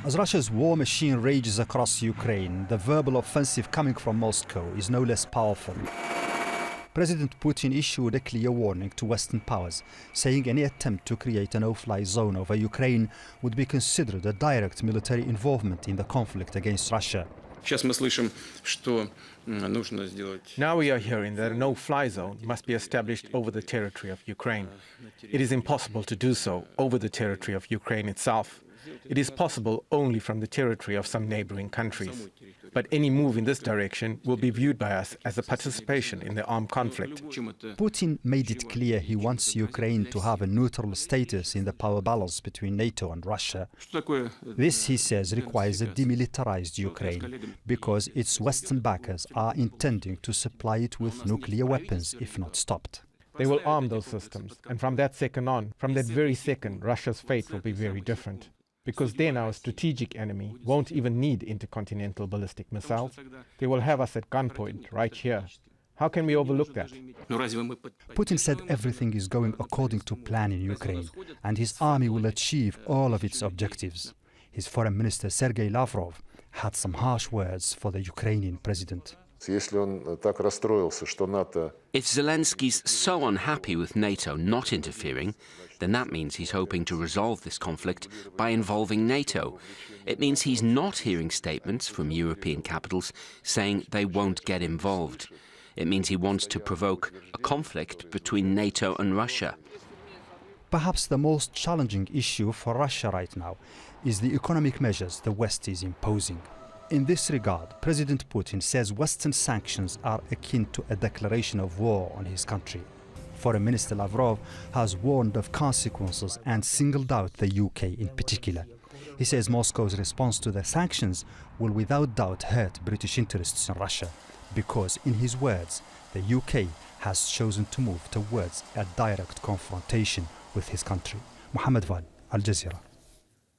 As Russia's war machine rages across Ukraine, the verbal offensive coming from Moscow is no less powerful. President Putin issued a clear warning to Western powers, saying any attempt to create a no-fly zone over Ukraine would be considered a direct military involvement in the conflict against Russia. Now we are hearing that a no-fly zone must be established over the territory of Ukraine. It is impossible to do so over the territory of Ukraine itself. It is possible only from the territory of some neighboring countries. But any move in this direction will be viewed by us as a participation in the armed conflict. Putin made it clear he wants Ukraine to have a neutral status in the power balance between NATO and Russia. This, he says, requires a demilitarized Ukraine, because its Western backers are intending to supply it with nuclear weapons if not stopped. They will arm those systems, and from that second on, from that very second, Russia's fate will be very different. Because then our strategic enemy won't even need intercontinental ballistic missiles. They will have us at gunpoint right here. How can we overlook that? Putin said everything is going according to plan in Ukraine, and his army will achieve all of its objectives. His foreign minister SERGEY LAVROV had some harsh words for the Ukrainian president. If Zelensky's so unhappy with NATO not interfering, then that means he's hoping to resolve this conflict by involving NATO. It means he's not hearing statements from European capitals saying they won't get involved. It means he wants to provoke a conflict between NATO and Russia. Perhaps the most challenging issue for Russia right now is the economic measures the West is imposing. In this regard, President Putin says Western sanctions are akin to a declaration of war on his country. Foreign Minister Lavrov has warned of consequences and singled out the UK in particular. He says Moscow's response to the sanctions will without doubt hurt British interests in Russia, because, in his words, the UK has chosen to move towards a direct confrontation with his country. Mohamed, Vall, Al Jazeera.